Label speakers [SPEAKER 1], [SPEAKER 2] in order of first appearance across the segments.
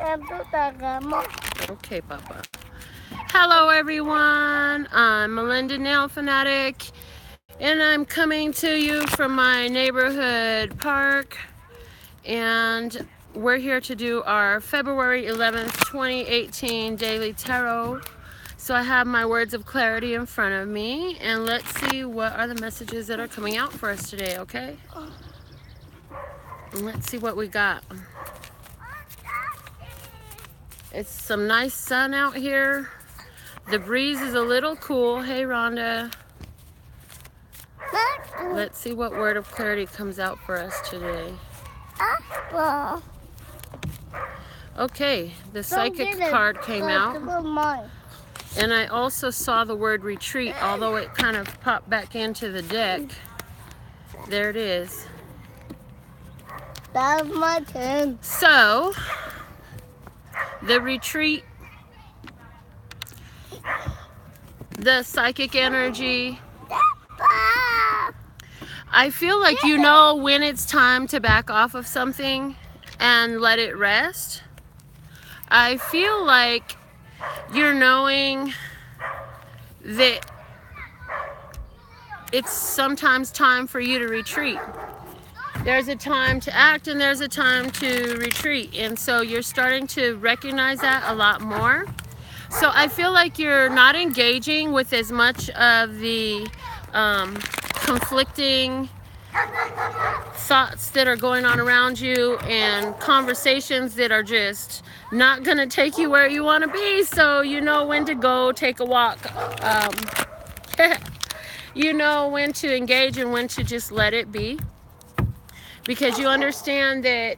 [SPEAKER 1] Okay, Papa. Hello, everyone. I'm Melinda, NailFanatic, and I'm coming to you from my neighborhood park. And we're here to do our February 11th, 2018 daily tarot. So I have my words of clarity in front of me, and let's see what are the messages that are coming out for us today, okay? And let's see what we got. It's some nice sun out here. The breeze is a little cool. Hey, Rhonda. Let's see what word of clarity comes out for us today. Okay, the psychic card came out. And I also saw the word retreat, although it kind of popped back into the deck. There it is.
[SPEAKER 2] That's my turn.
[SPEAKER 1] So, the retreat, the psychic energy, I feel like you know when it's time to back off of something and let it rest. I feel like you're knowing that it's sometimes time for you to retreat. There's a time to act and there's a time to retreat. And so you're starting to recognize that a lot more. So I feel like you're not engaging with as much of the conflicting thoughts that are going on around you and conversations that are just not going to take you where you want to be. So you know when to go take a walk. You know when to engage and when to just let it be. Because you understand that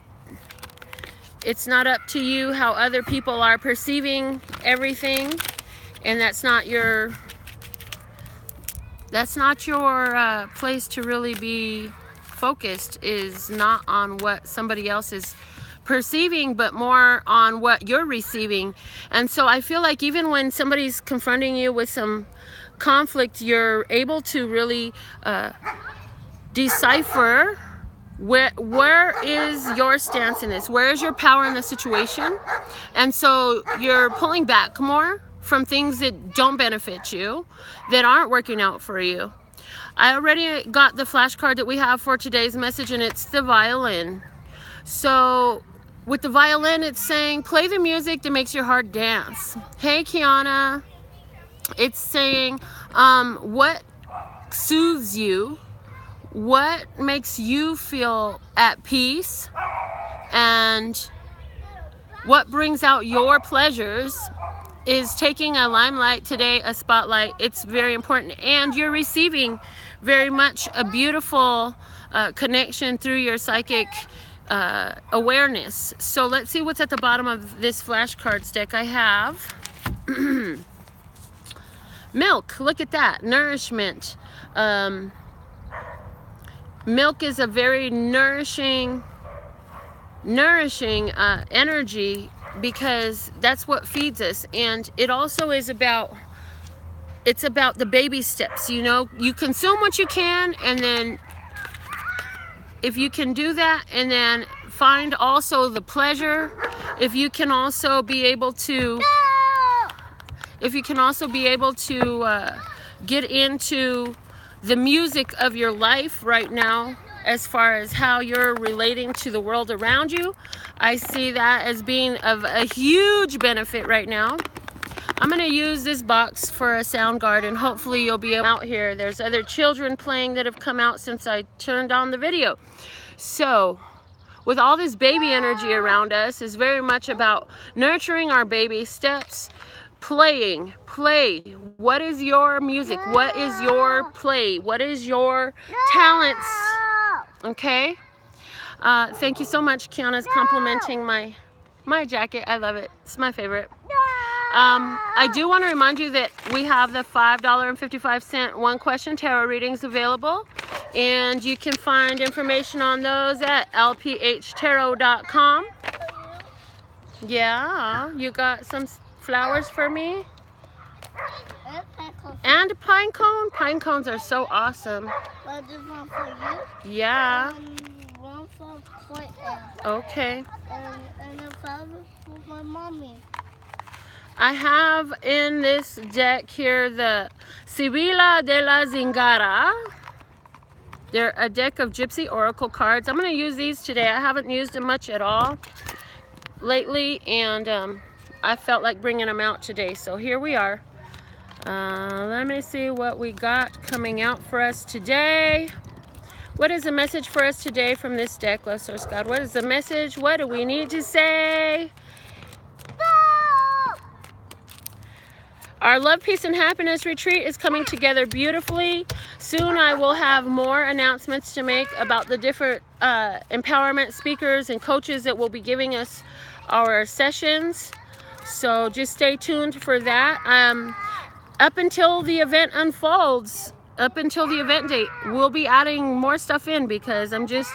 [SPEAKER 1] it's not up to you how other people are perceiving everything, and that's not your place to really be focused, is not on what somebody else is perceiving, but more on what you're receiving. And so I feel like even when somebody's confronting you with some conflict, you're able to really decipher where is your stance in this? Where is your power in the situation? And so you're pulling back more from things that don't benefit you, that aren't working out for you. I already got the flashcard that we have for today's message, and it's the violin. So with the violin, it's saying play the music that makes your heart dance. Hey, Kiana. It's saying what soothes you, what makes you feel at peace, and what brings out your pleasures is taking a limelight today, a spotlight. It's very important, and you're receiving very much a beautiful connection through your psychic awareness. So let's see what's at the bottom of this flashcards deck. I have milk. Look at that. Nourishment. Milk is a very nourishing energy, because that's what feeds us. And it also is about, it's about the baby steps. You know, you consume what you can, and then if you can do that, and then find also the pleasure, if you can also be able to get into the music of your life right now, as far as how you're relating to the world around you. I see that as being of a huge benefit right now. I'm going to use this box for a sound guard, and hopefully you'll be out here. There's other children playing that have come out since I turned on the video. So with all this baby energy around us, is very much about nurturing our baby steps. Play. What is your music? What is your play? What is your talents? Okay. Thank you so much. Kiana's complimenting my jacket. I love it. It's my favorite. I do want to remind you that we have the $5.55 one question tarot readings available, and you can find information on those at LPHtarot.com. Yeah, you got some flowers for me? And a pine cone? Pine cones are so awesome.
[SPEAKER 2] One for you?
[SPEAKER 1] Yeah.
[SPEAKER 2] One for Point
[SPEAKER 1] Okay.
[SPEAKER 2] And a flower for my mommy.
[SPEAKER 1] I have in this deck here the Sibila de la Zingara. They're a deck of Gypsy Oracle cards. I'm going to use these today. I haven't used them much at all lately, and I felt like bringing them out today. So here we are. Let me see what we got coming out for us today. What is the message for us today from this deck, Love Source God? What is the message? What do we need to say? Our Love, Peace, and Happiness retreat is coming together beautifully. Soon I will have more announcements to make about the different empowerment speakers and coaches that will be giving us our sessions. So just stay tuned for that. Up until the event unfolds, up until the event date, we'll be adding more stuff in because I'm just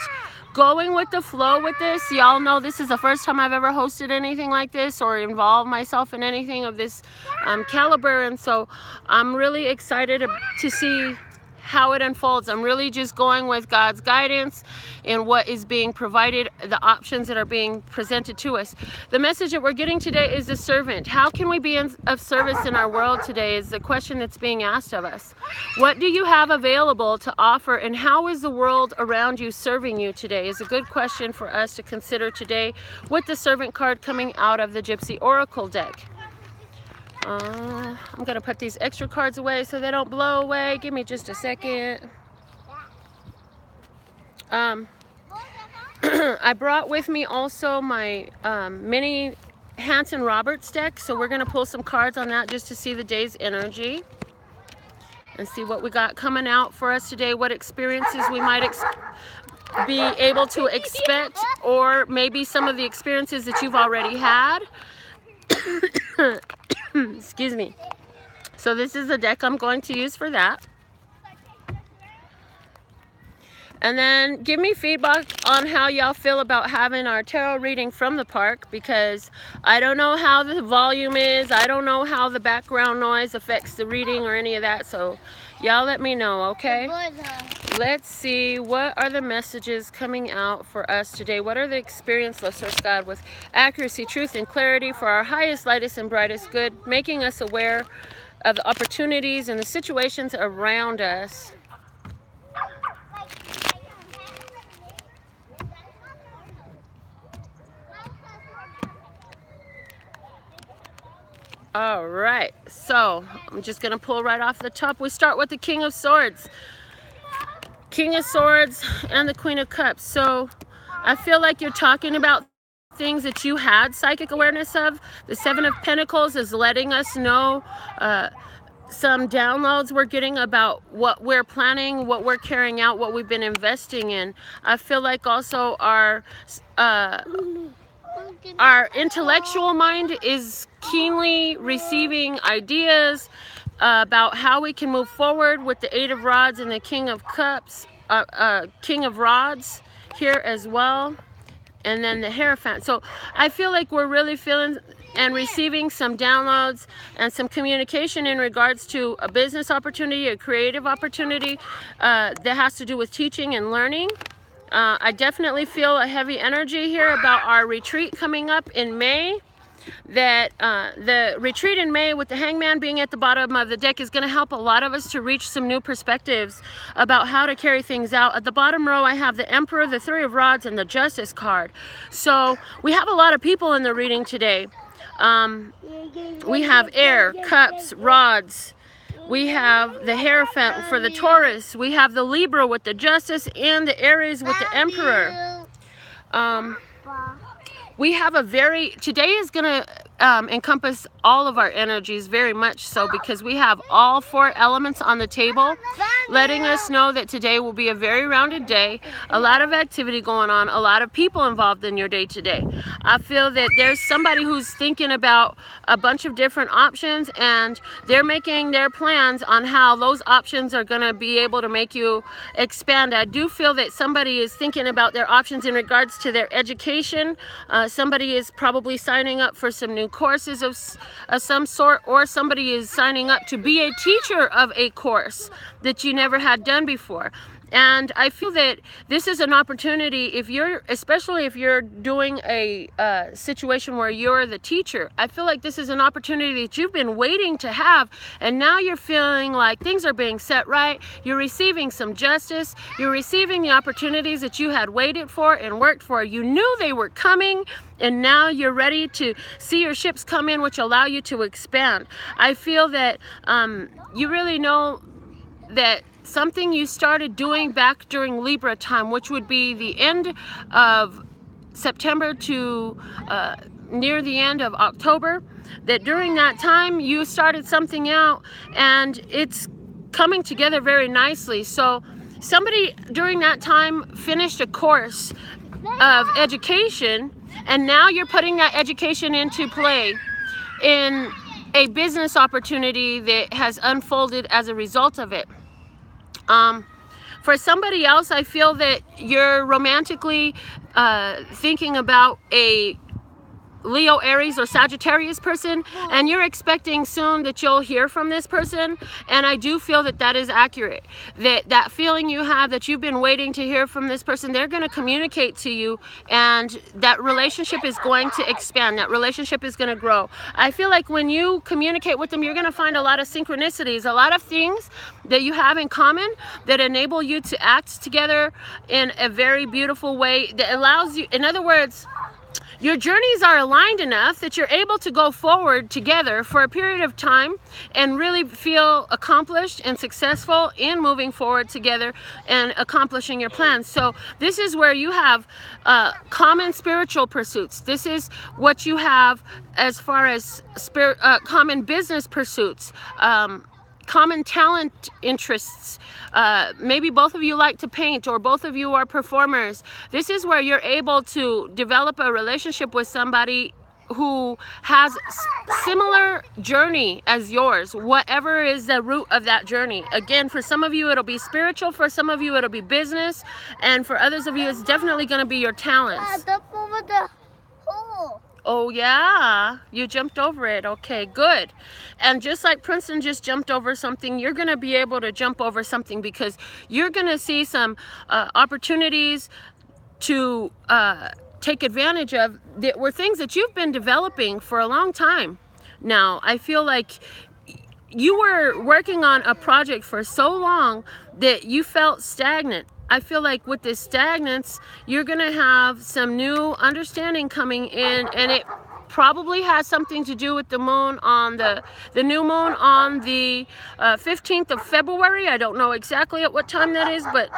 [SPEAKER 1] going with the flow with this. Y'all know this is the first time I've ever hosted anything like this or involved myself in anything of this caliber, and so I'm really excited to see how it unfolds. I'm really just going with God's guidance and what is being provided, the options that are being presented to us. The message that we're getting today is the servant. How can we be of service in our world today is the question that's being asked of us. What do you have available to offer, and how is the world around you serving you today is a good question for us to consider today with the servant card coming out of the Gypsy Oracle deck. I'm going to put these extra cards away so they don't blow away. Give me just a second. I brought with me also my mini Hanson Roberts deck, so we're going to pull some cards on that just to see the day's energy and see what we got coming out for us today, what experiences we might be able to expect, or maybe some of the experiences that you've already had. Excuse me. So this is the deck I'm going to use for that. And then give me feedback on how y'all feel about having our tarot reading from the park, because I don't know how the volume is. I don't know how the background noise affects the reading or any of that. So y'all let me know, okay? Let's see, what are the messages coming out for us today? What are the experience, Love Source God, with accuracy, truth, and clarity for our highest, lightest, and brightest good, making us aware of the opportunities and the situations around us. All right, so I'm just going to pull right off the top. We start with the King of Swords. King of Swords and the Queen of Cups. So I feel like you're talking about things that you had psychic awareness of. The Seven of Pentacles is letting us know some downloads we're getting about what we're planning, what we're carrying out, what we've been investing in. I feel like also our intellectual mind is keenly receiving ideas about how we can move forward with the Eight of Rods and the King of Cups, King of Rods here as well, and then the Hierophant. So I feel like we're really feeling and receiving some downloads and some communication in regards to a business opportunity, a creative opportunity that has to do with teaching and learning. I definitely feel a heavy energy here about our retreat coming up in May. That the retreat in May with the Hangman being at the bottom of the deck is going to help a lot of us to reach some new perspectives about how to carry things out. At the bottom row I have the Emperor, the Three of Rods, and the Justice card. So we have a lot of people in the reading today. We have Air, Cups, Rods. We have the Hierophant for the Taurus. We have the Libra with the Justice and the Aries with the Emperor. We have today is going to encompass all of our energies very much so, because we have all four elements on the table, letting us know that today will be a very rounded day, a lot of activity going on, a lot of people involved in your day today. I feel that there's somebody who's thinking about a bunch of different options, and they're making their plans on how those options are going to be able to make you expand. I do feel that somebody is thinking about their options in regards to their education. Somebody is probably signing up for some new courses of some sort, or somebody is signing up to be a teacher of a course that you never had done before. And I feel that this is an opportunity, if you're, especially if you're doing a situation where you're the teacher, I feel like this is an opportunity that you've been waiting to have, and now you're feeling like things are being set right. You're receiving some justice. You're receiving the opportunities that you had waited for and worked for. You knew they were coming, and now you're ready to see your ships come in, which allow you to expand. I feel that you really know that something you started doing back during Libra time, which would be the end of September to near the end of October, that during that time you started something out and it's coming together very nicely. So somebody during that time finished a course of education, and now you're putting that education into play in a business opportunity that has unfolded as a result of it. For somebody else, I feel that you're romantically thinking about a Leo, Aries, or Sagittarius person, and you're expecting soon that you'll hear from this person. And I do feel that that is accurate. That feeling you have that you've been waiting to hear from this person, they're going to communicate to you, and that relationship is going to expand. That relationship is going to grow. I feel like when you communicate with them, you're going to find a lot of synchronicities, a lot of things that you have in common that enable you to act together in a very beautiful way that allows you, in other words, your journeys are aligned enough that you're able to go forward together for a period of time and really feel accomplished and successful in moving forward together and accomplishing your plans. So this is where you have common spiritual pursuits. This is what you have as far as common business pursuits, common talent interests. Maybe both of you like to paint, or both of you are performers. This is where you're able to develop a relationship with somebody who has similar journey as yours, whatever is the root of that journey. Again, for some of you it'll be spiritual, for some of you it'll be business, and for others of you it's definitely going to be your talents.
[SPEAKER 2] Jump over the hole.
[SPEAKER 1] Oh yeah, you jumped over it. Okay, good. And just like Princeton just jumped over something, you're going to be able to jump over something, because you're going to see some opportunities to take advantage of that were things that you've been developing for a long time. Now, I feel like you were working on a project for so long that you felt stagnant. I feel like with this stagnance, you're going to have some new understanding coming in, and it probably has something to do with the moon on the new moon on the 15th of February. I don't know exactly at what time that is, but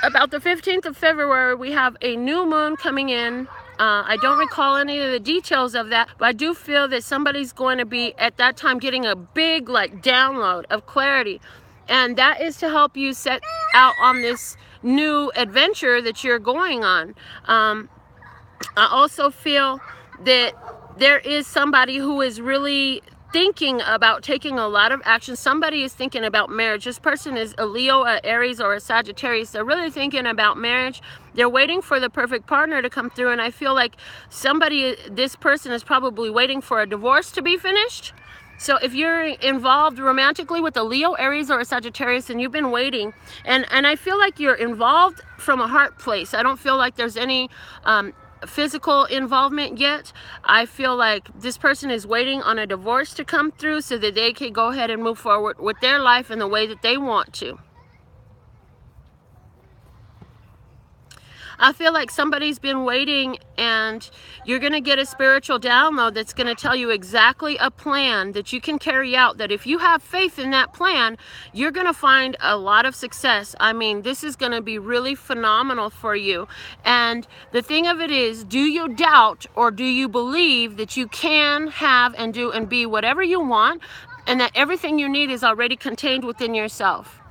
[SPEAKER 1] about the 15th of February, we have a new moon coming in. I don't recall any of the details of that, but I do feel that somebody's going to be at that time getting a big download of clarity. And that is to help you set out on this new adventure that you're going on. I also feel that there is somebody who is really thinking about taking a lot of action. Somebody is thinking about marriage. This person is a Leo, a Aries, or a Sagittarius. They're really thinking about marriage. They're waiting for the perfect partner to come through. And I feel like this person is probably waiting for a divorce to be finished. So if you're involved romantically with a Leo, Aries, or a Sagittarius, and you've been waiting, and I feel like you're involved from a heart place. I don't feel like there's any physical involvement yet. I feel like this person is waiting on a divorce to come through so that they can go ahead and move forward with their life in the way that they want to. I feel like somebody's been waiting, and you're going to get a spiritual download that's going to tell you exactly a plan that you can carry out, that if you have faith in that plan, you're going to find a lot of success. I mean, this is going to be really phenomenal for you. And the thing of it is, do you doubt, or do you believe that you can have and do and be whatever you want, and that everything you need is already contained within yourself?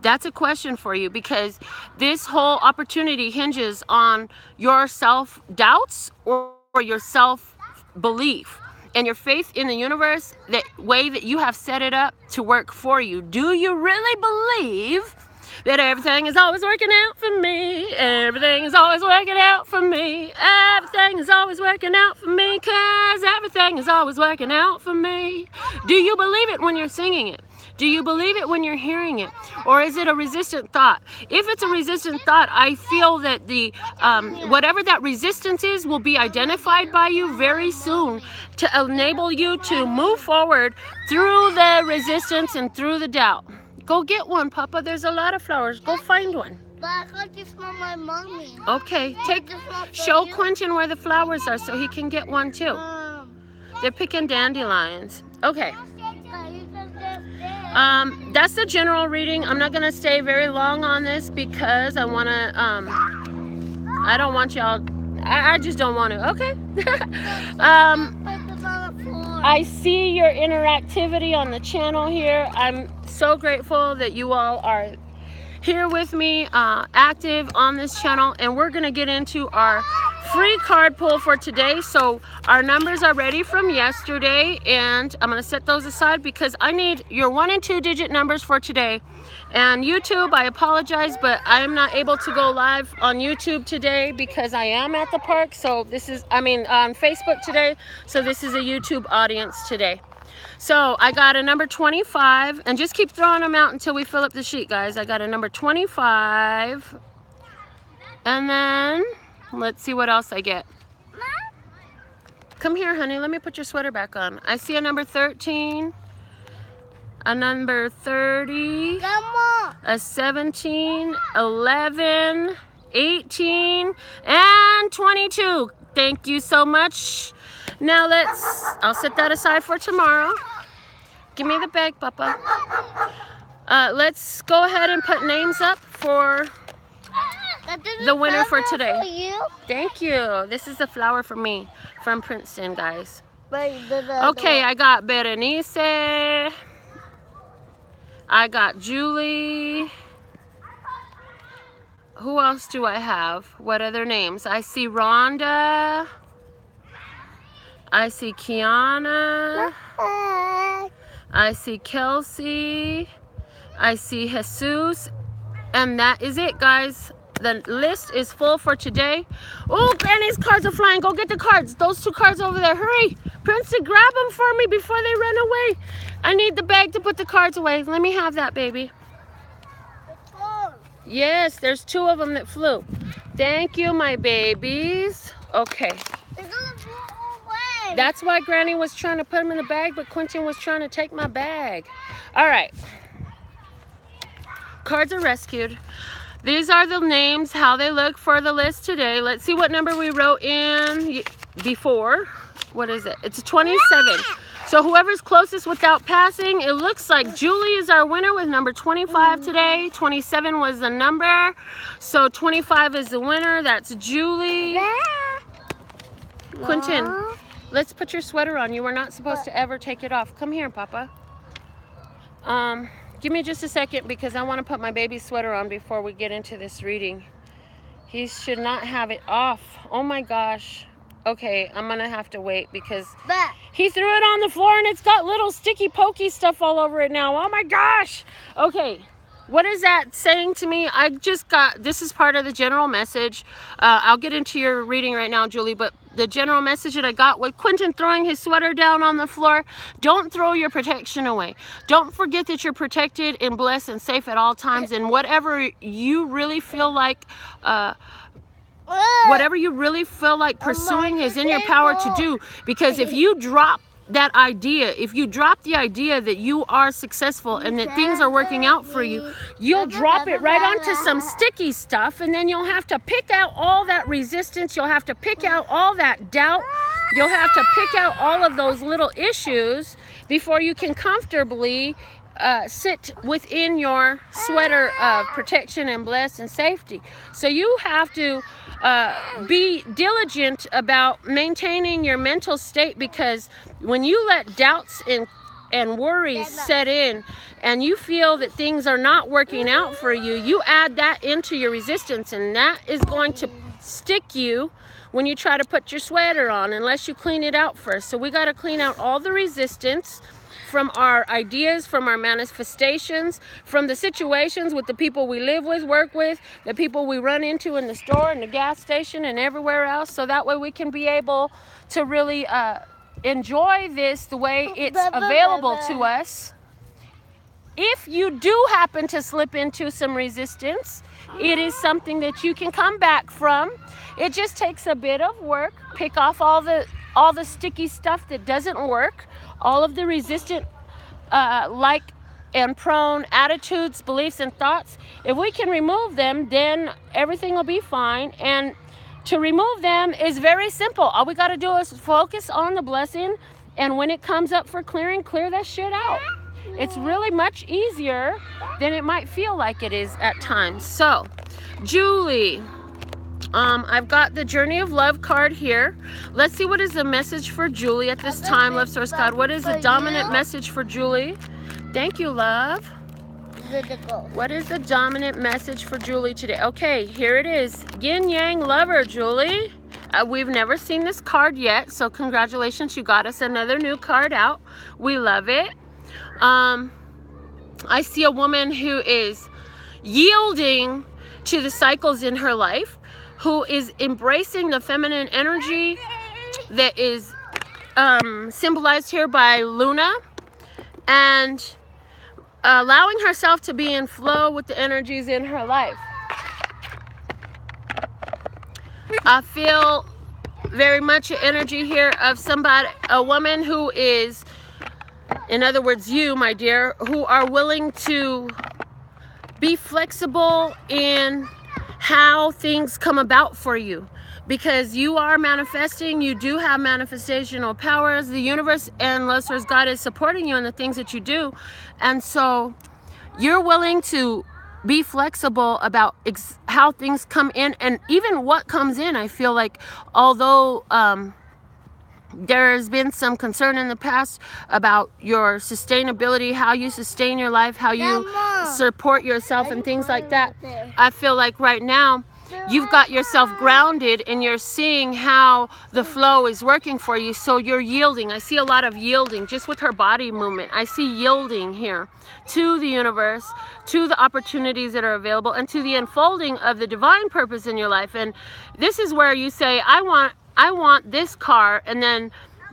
[SPEAKER 1] That's a question for you, because this whole opportunity hinges on your self-doubts or your self-belief and your faith in the universe, that way that you have set it up to work for you. Do you really believe that everything is always working out for me? Everything is always working out for me. Everything is always working out for me, 'cause everything is always working out for me. Do you believe it when you're singing it? Do you believe it when you're hearing it? Or is it a resistant thought? If it's a resistant thought, I feel that the whatever that resistance is will be identified by you very soon to enable you to move forward through the resistance and through the doubt. Go get one, Papa. There's a lot of flowers. Go find one.
[SPEAKER 2] But I got this from my mommy.
[SPEAKER 1] Okay, show Quentin where the flowers are so he can get one too. They're picking dandelions. Okay. That's the general reading. I'm not gonna stay very long on this because I wanna I don't want y'all, I just don't want to. Okay. I see your interactivity on the channel here. I'm so grateful that you all are here with me, active on this channel, and we're gonna get into our free card pull for today. So our numbers are ready from yesterday, and I'm gonna set those aside because I need your 1 and 2 digit numbers for today. And YouTube, I apologize, but I am not able to go live on YouTube today because I am at the park. So this is, on Facebook today. So this is a YouTube audience today. So I got a number 25, and just keep throwing them out until we fill up the sheet, guys. I got a number 25, and then let's see what else I get. Come here, honey. Let me put your sweater back on. I see a number 13, a number 30, a 17, 11, 18, and 22. Thank you so much. Now I'll set that aside for tomorrow. Give me the bag, Papa. Let's go ahead and put names up for the winner for today.
[SPEAKER 2] For you?
[SPEAKER 1] Thank you. This is the flower for me from Princeton, guys. Okay, I got Berenice. I got Julie. Who else do I have? What other names? I see Rhonda. I see Kiana. I see Kelsey. I see Jesus. And that is it, guys. The list is full for today. Oh, Granny's cards are flying. Go get the cards. Those 2 cards over there. Hurry. Princeton, grab them for me before they run away. I need the bag to put the cards away. Let me have that, baby. Yes, there's 2 of them that flew. Thank you, my babies. Okay. That's why Granny was trying to put them in the bag, but Quentin was trying to take my bag. All right. Cards are rescued. These are the names, how they look for the list today. Let's see what number we wrote in before. What is it? It's a 27. So whoever's closest without passing, it looks like Julie is our winner with number 25 today. 27 was the number. So 25 is the winner. That's Julie. Quentin, let's put your sweater on. You were not supposed to ever take it off. Come here, Papa. Give me just a second because I want to put my baby's sweater on before we get into this reading. He should not have it off. Oh my gosh. Okay, I'm going to have to wait because he threw it on the floor and it's got little sticky pokey stuff all over it now. Oh my gosh. Okay. What is that saying to me? I just got, this is part of the general message. I'll get into your reading right now, Julie, but the general message that I got with Quentin throwing his sweater down on the floor, don't throw your protection away. Don't forget that you're protected and blessed and safe at all times, and whatever you really feel like, pursuing is in your power to do, because if you drop that idea, if you drop the idea that you are successful and that things are working out for you, you'll drop it right onto some sticky stuff, and then you'll have to pick out all that resistance, you'll have to pick out all that doubt, you'll have to pick out all of those little issues before you can comfortably sit within your sweater of protection and bless and safety. So you have to be diligent about maintaining your mental state, because when you let doubts and worries set in and you feel that things are not working out for you, you add that into your resistance, and that is going to stick you when you try to put your sweater on unless you clean it out first. So we got to clean out all the resistance from our ideas, from our manifestations, from the situations with the people we live with, work with, the people we run into in the store and the gas station and everywhere else, so that way we can be able to really enjoy this the way it's available to us if you do happen to slip into some resistance, it is something that you can come back from. It just takes a bit of work. Pick off all the sticky stuff that doesn't work, all of the resistant and prone attitudes, beliefs, and thoughts. If we can remove them, then everything will be fine. And to remove them is very simple. All we got to do is focus on the blessing, and when it comes up for clearing, clear that shit out. It's really much easier than it might feel like it is at times. So, Julie, I've got the Journey of Love card here. Let's see what is the message for Julie at this time, Love Source God. What is the dominant message for Julie? Thank you, love. What is the dominant message for Julie today? Okay, here it is. Yin Yang Lover, Julie. We've never seen this card yet, so congratulations, you got us another new card out. We love it. I see a woman who is yielding to the cycles in her life, who is embracing the feminine energy that is symbolized here by Luna, and allowing herself to be in flow with the energies in her life. I feel very much an energy here of a woman who is, in other words, you, my dear, who are willing to be flexible in how things come about for you. Because you are manifesting, you do have manifestational powers. The universe and Love Source God is supporting you in the things that you do. And so you're willing to be flexible about how things come in, and even what comes in. I feel like, although there has been some concern in the past about your sustainability, how you sustain your life, how you support yourself and things like that, I feel like right now you've got yourself grounded and you're seeing how the flow is working for you. So you're yielding. I see a lot of yielding just with her body movement. I see yielding here to the universe, to the opportunities that are available, and to the unfolding of the divine purpose in your life. And this is where you say, I want this car,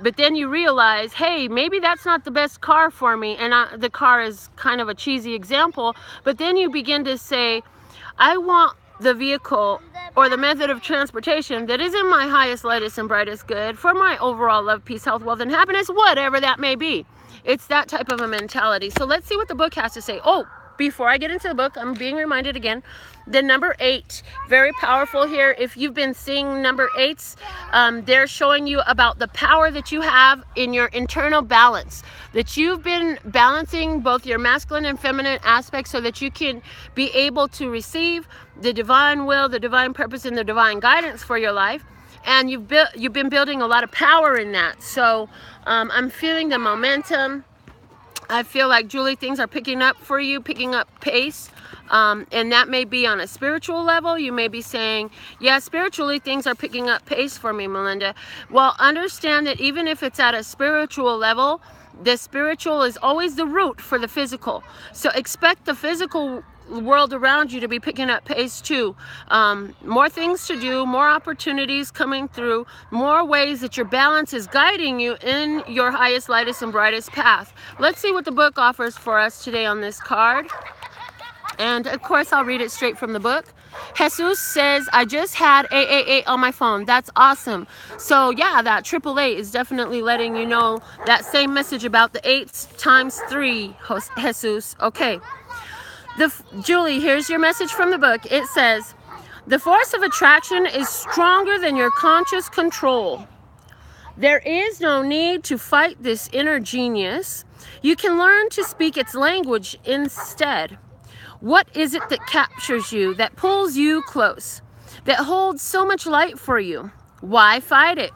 [SPEAKER 1] but then you realize, hey, maybe that's not the best car for me. And the car is kind of a cheesy example, but then you begin to say, I want the vehicle or the method of transportation that is in my highest, lightest, and brightest good for my overall love, peace, health, wealth, and happiness, whatever that may be. It's that type of a mentality. So let's see what the book has to say. Oh, before I get into the book, I'm being reminded again, the number 8, very powerful here. If you've been seeing number 8s, they're showing you about the power that you have in your internal balance, that you've been balancing both your masculine and feminine aspects so that you can be able to receive the divine will, the divine purpose, and the divine guidance for your life. And you've been building a lot of power in that. So I'm feeling the momentum. I feel like, Julie, things are picking up for you, picking up pace. And that may be on a spiritual level. You may be saying, yeah, spiritually things are picking up pace for me, Melinda. Well, understand that even if it's at a spiritual level, the spiritual is always the root for the physical. So expect the physical world around you to be picking up pace too. More things to do, more opportunities coming through, more ways that your balance is guiding you in your highest, lightest, and brightest path. Let's see what the book offers for us today on this card. And of course, I'll read it straight from the book. Jesus says, I just had 888 on my phone. That's awesome. So yeah, that 888 is definitely letting you know that same message about the 8 times 3, Jesus. Okay. Julie, here's your message from the book. It says, the force of attraction is stronger than your conscious control. There is no need to fight this inner genius. You can learn to speak its language instead. What is it that captures you, that pulls you close, that holds so much light for you? Why fight it?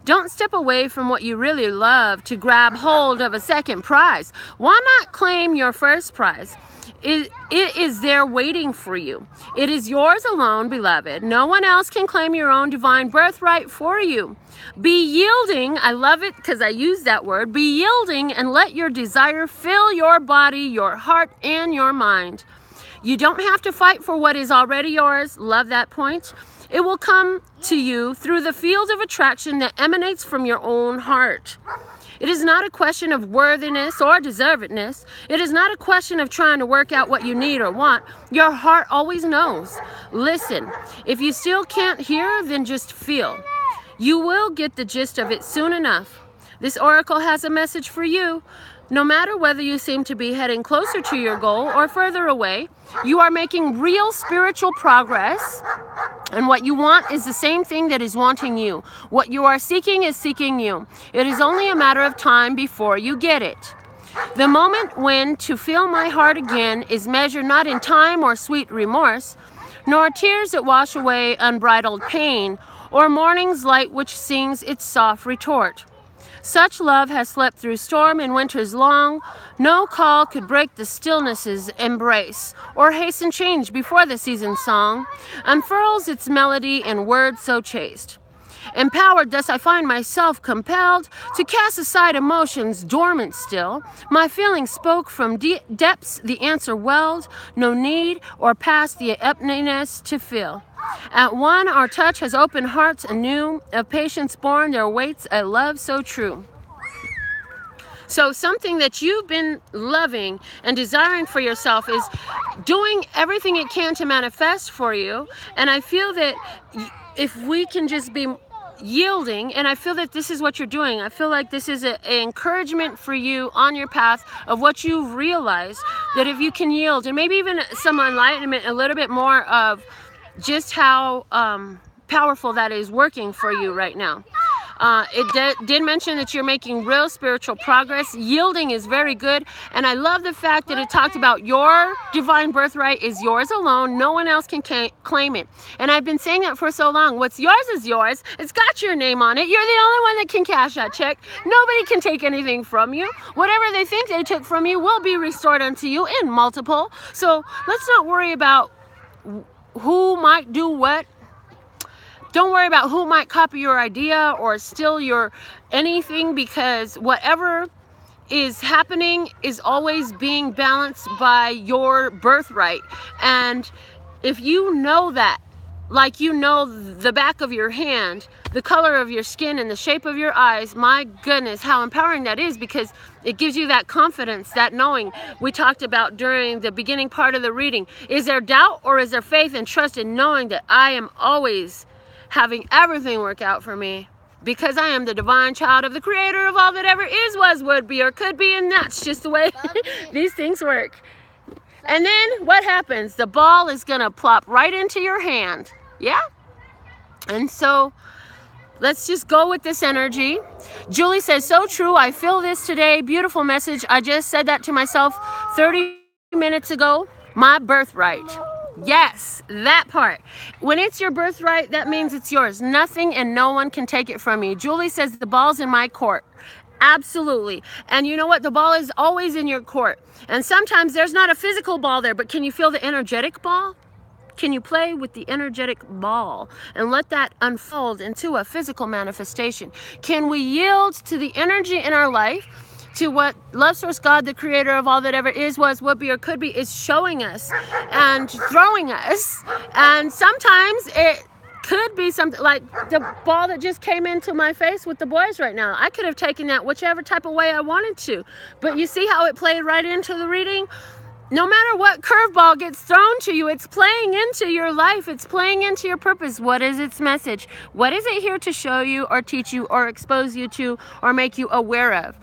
[SPEAKER 1] Don't step away from what you really love to grab hold of a second prize. Why not claim your first prize? It is there waiting for you. It is yours alone, beloved. No one else can claim your own divine birthright for you. Be yielding. I love it because I use that word. Be yielding and let your desire fill your body, your heart, and your mind. You don't have to fight for what is already yours. Love that point. It will come to you through the field of attraction that emanates from your own heart. It is not a question of worthiness or deservedness. It is not a question of trying to work out what you need or want. Your heart always knows. Listen, if you still can't hear, then just feel. You will get the gist of it soon enough. This oracle has a message for you. No matter whether you seem to be heading closer to your goal or further away, you are making real spiritual progress. And what you want is the same thing that is wanting you. What you are seeking is seeking you. It is only a matter of time before you get it. The moment when to feel my heart again is measured not in time or sweet remorse, nor tears that wash away unbridled pain, or morning's light which sings its soft retort. Such love has slept through storm and winters long. No call could break the stillness's embrace, or hasten change before the season's song unfurls its melody in words so chaste. Empowered thus I find myself compelled to cast aside emotions dormant still. My feelings spoke from depths the answer welled, no need or past the emptiness to fill. At one our touch has opened hearts anew, of patience born there waits a love so true. So something that you've been loving and desiring for yourself is doing everything it can to manifest for you. And I feel that if we can just be yielding, and I feel that this is what you're doing. I feel like this is an encouragement for you on your path of what you've realized, that if you can yield, and maybe even some enlightenment, a little bit more of just how powerful that is working for you right now. It did mention that you're making real spiritual progress. Yielding is very good. And I love the fact that it talked about your divine birthright is yours alone. No one else can claim it. And I've been saying that for so long. What's yours is yours. It's got your name on it. You're the only one that can cash that check. Nobody can take anything from you. Whatever they think they took from you will be restored unto you in multiple. So let's not worry about who might do what. Don't worry about who might copy your idea or steal your anything, because whatever is happening is always being balanced by your birthright. And if you know that, like you know the back of your hand, the color of your skin and the shape of your eyes, my goodness, how empowering that is, because it gives you that confidence, that knowing we talked about during the beginning part of the reading. Is there doubt or is there faith and trust in knowing that I am always having everything work out for me, because I am the divine child of the creator of all that ever is, was, would be, or could be, and that's just the way these things work. And then what happens? The ball is gonna plop right into your hand. Yeah? And so let's just go with this energy. Julie says, so true, I feel this today. Beautiful message. I just said that to myself 30 minutes ago. My birthright. Yes, that part. When it's your birthright, that means it's yours. Nothing and no one can take it from you. Julie says the ball's in my court. Absolutely. And you know what? The ball is always in your court. And sometimes there's not a physical ball there, but can you feel the energetic ball? Can you play with the energetic ball and let that unfold into a physical manifestation? Can we yield to the energy in our life, to what love source God, the creator of all that ever is, was, would be, or could be, is showing us and throwing us? And sometimes it could be something like the ball that just came into my face with the boys right now. I could have taken that whichever type of way I wanted to, but you see how it played right into the reading? No matter what curveball gets thrown to you, it's playing into your life. It's playing into your purpose. What is its message? What is it here to show you or teach you or expose you to or make you aware of?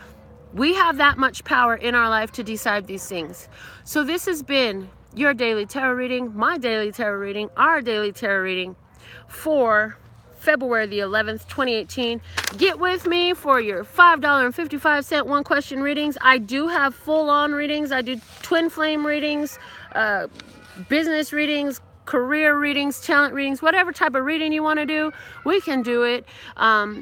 [SPEAKER 1] We have that much power in our life to decide these things. So this has been your daily tarot reading, my daily tarot reading, our daily tarot reading for February the 11th, 2018. Get with me for your $5.55 one question readings. I do have full-on readings. I do twin flame readings, business readings, career readings, talent readings, whatever type of reading you want to do, we can do it.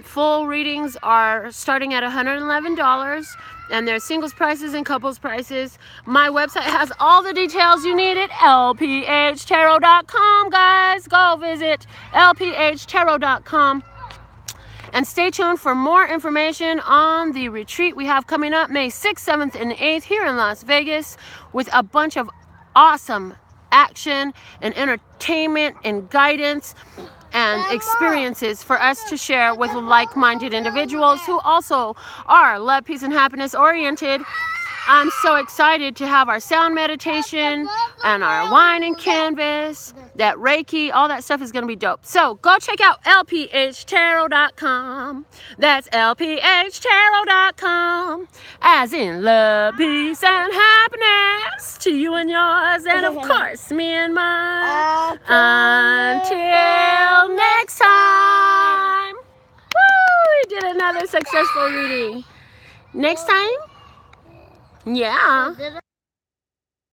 [SPEAKER 1] Full readings are starting at $111, and there's singles prices and couples prices. My website has all the details you need at LPHtarot.com, guys. Go visit LPHtarot.com. And stay tuned for more information on the retreat we have coming up May 6th, 7th, and 8th here in Las Vegas, with a bunch of awesome action and entertainment and guidance and experiences for us to share with like-minded individuals who also are love, peace, and happiness oriented. I'm so excited to have our sound meditation and our wine and canvas, that Reiki, all that stuff is going to be dope. So go check out LPHtarot.com. That's LPHtarot.com. As in love, peace, and happiness to you and yours, and of course, me and mine. Until next time. Woo! We did another successful reading. Next time? Yeah.